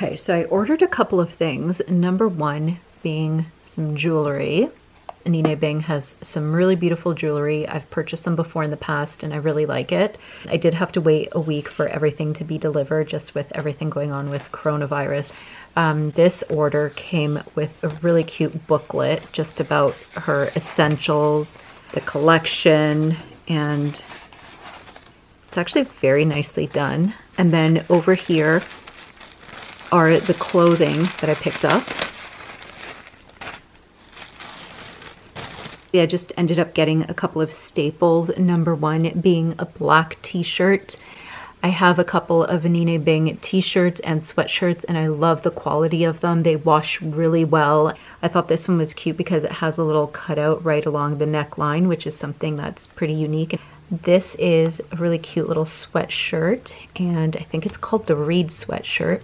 Okay, so I ordered a couple of things. Number one being some jewelry. Anine Bing has some really beautiful jewelry. I've purchased them before in the past and I really like it. I did have to wait a week for everything to be delivered, just with everything going on with coronavirus. This order came with a really cute booklet just about her essentials, the collection, and it's actually very nicely done. And then over here are the clothing that I picked up. I just ended up getting a couple of staples. Number one being a black t-shirt. I have a couple of Anine Bing t-shirts and sweatshirts and I love the quality of them. They wash really well. I thought this one was cute because it has a little cutout right along the neckline, which is something that's pretty unique. This is a really cute little sweatshirt and I think it's called the Reed sweatshirt.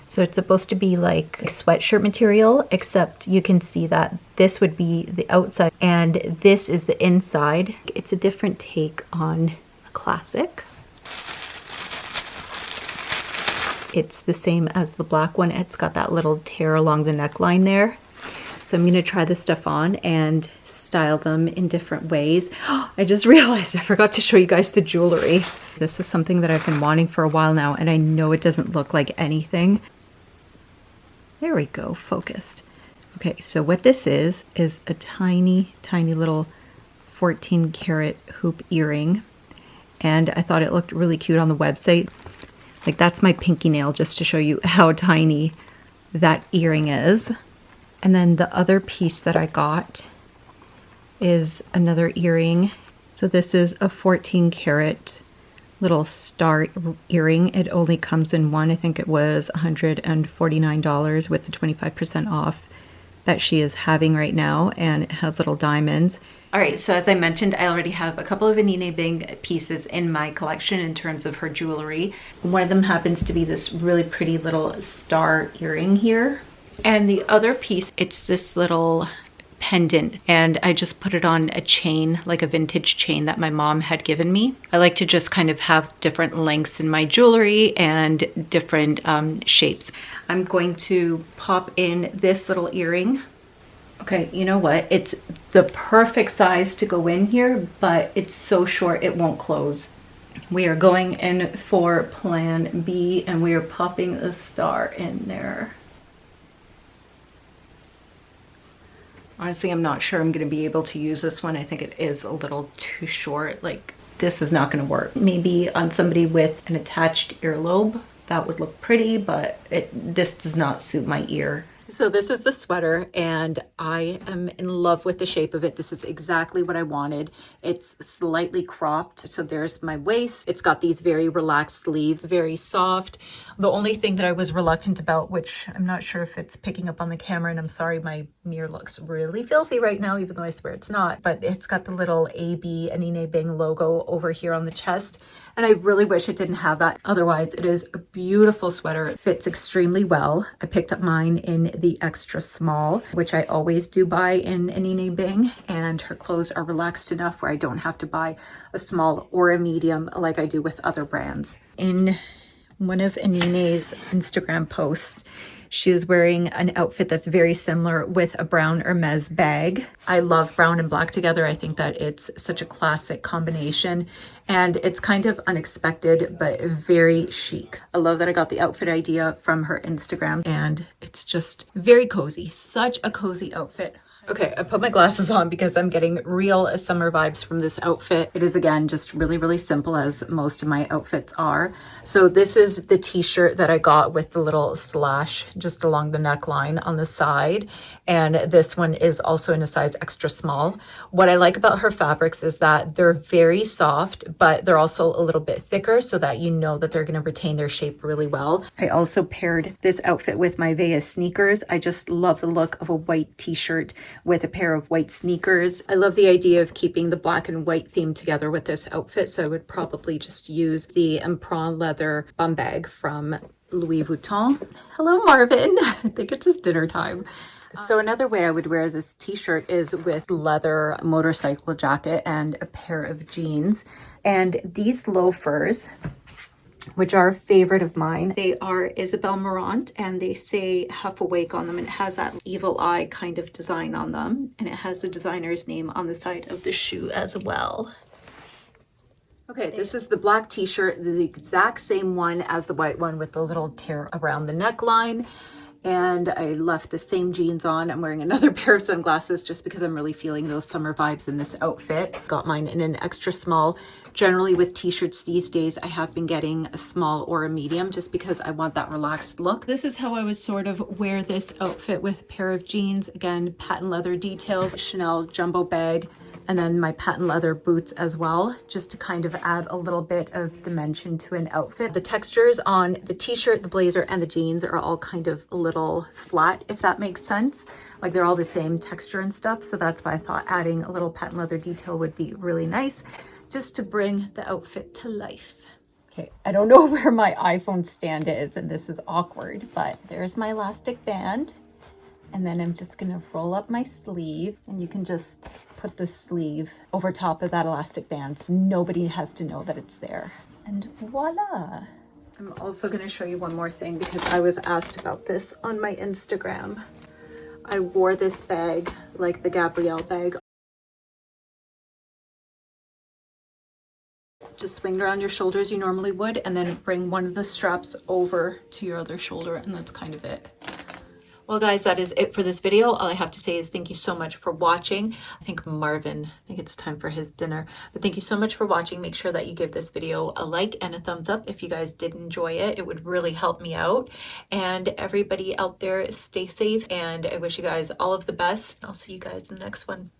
So it's supposed to be like sweatshirt material, except you can see that this would be the outside and this is the inside. It's a different take on a classic. It's the same as the black one. It's got that little tear along the neckline there. So I'm going to try this stuff on and style them in different ways. I just realized I forgot to show you guys the jewelry. This is something that I've been wanting for a while now and I know it doesn't look like anything. There we go, focused. Okay, so what this is a tiny, tiny little 14 karat hoop earring. And I thought it looked really cute on the website. Like that's my pinky nail, just to show you how tiny that earring is. And then the other piece that I got is another earring. So this is a 14 karat little star earring. It only comes in one. I think it was $149 with the 25% off that she is having right now, and it has little diamonds. All right, so as I mentioned, I already have a couple of Anine Bing pieces in my collection in terms of her jewelry. One of them happens to be this really pretty little star earring here. And the other piece, it's this little pendant, and I just put it on a chain, like a vintage chain that my mom had given me. I like to just kind of have different lengths in my jewelry and different shapes. I'm going to pop in this little earring. Okay, you know what? It's the perfect size to go in here, but it's so short it won't close. We are going in for plan B and we are popping a star in there. Honestly, I'm not sure I'm going to be able to use this one. I think it is a little too short. Like, this is not going to work. Maybe on somebody with an attached earlobe, that would look pretty, but this does not suit my ear. So this is the sweater and I am in love with the shape of it. This is exactly what I wanted. It's slightly cropped. So there's my waist. It's got these very relaxed sleeves, very soft. The only thing that I was reluctant about, which I'm not sure if it's picking up on the camera, and I'm sorry, my mirror looks really filthy right now, even though I swear it's not, but it's got the little AB Anine Bing logo over here on the chest. And I really wish it didn't have that. Otherwise, it is a beautiful sweater. It fits extremely well. I picked up mine in the extra small, which I always do buy in Anine Bing. And her clothes are relaxed enough where I don't have to buy a small or a medium like I do with other brands. In one of Anine's Instagram posts, she was wearing an outfit that's very similar with a brown Hermes bag. I love brown and black together. I think that it's such a classic combination and it's kind of unexpected, but very chic. I love that I got the outfit idea from her Instagram and it's just very cozy. Such a cozy outfit. Okay, I put my glasses on because I'm getting real summer vibes from this outfit. It is, again, just really, really simple, as most of my outfits are. So this is the t-shirt that I got with the little slash just along the neckline on the side. And this one is also in a size extra small. What I like about her fabrics is that they're very soft, but they're also a little bit thicker so that you know that they're going to retain their shape really well. I also paired this outfit with my Vea sneakers. I just love the look of a white t-shirt with a pair of white sneakers. I love the idea of keeping the black and white theme together with this outfit, so I would probably just use the Emprunt leather bum bag from Louis Vuitton. Hello, Marvin. I think it's his dinner time. So another way I would wear this t-shirt is with leather motorcycle jacket and a pair of jeans. And these loafers which are a favorite of mine. They are Isabel Marant, and they say Huff Awake on them, and it has that evil eye kind of design on them, and it has the designer's name on the side of the shoe as well. Okay, this is the black t-shirt, the exact same one as the white one with the little tear around the neckline. And I left the same jeans on. I'm wearing another pair of sunglasses just because I'm really feeling those summer vibes in this outfit. Got mine in an extra small. Generally with t-shirts these days, I have been getting a small or a medium just because I want that relaxed look. This is how I would sort of wear this outfit with a pair of jeans. Again, patent leather details, Chanel jumbo bag, and then my patent leather boots as well, just to kind of add a little bit of dimension to an outfit. The textures on the t-shirt, the blazer, and the jeans are all kind of a little flat, if that makes sense. Like they're all the same texture and stuff. So that's why I thought adding a little patent leather detail would be really nice, just to bring the outfit to life. Okay, I don't know where my iPhone stand is, and this is awkward, but there's my elastic band. And then I'm just gonna roll up my sleeve, and you can just put the sleeve over top of that elastic band so nobody has to know that it's there. And voila. I'm also gonna show you one more thing because I was asked about this on my Instagram. I wore this bag like the Gabrielle bag. Just swing it around your shoulder as you normally would, and then bring one of the straps over to your other shoulder, and that's kind of it. Well guys, that is it for this video. All I have to say is thank you so much for watching. I think it's time for his dinner. But thank you so much for watching. Make sure that you give this video a like and a thumbs up if you guys did enjoy it. It would really help me out. And everybody out there, stay safe, and I wish you guys all of the best. I'll see you guys in the next one.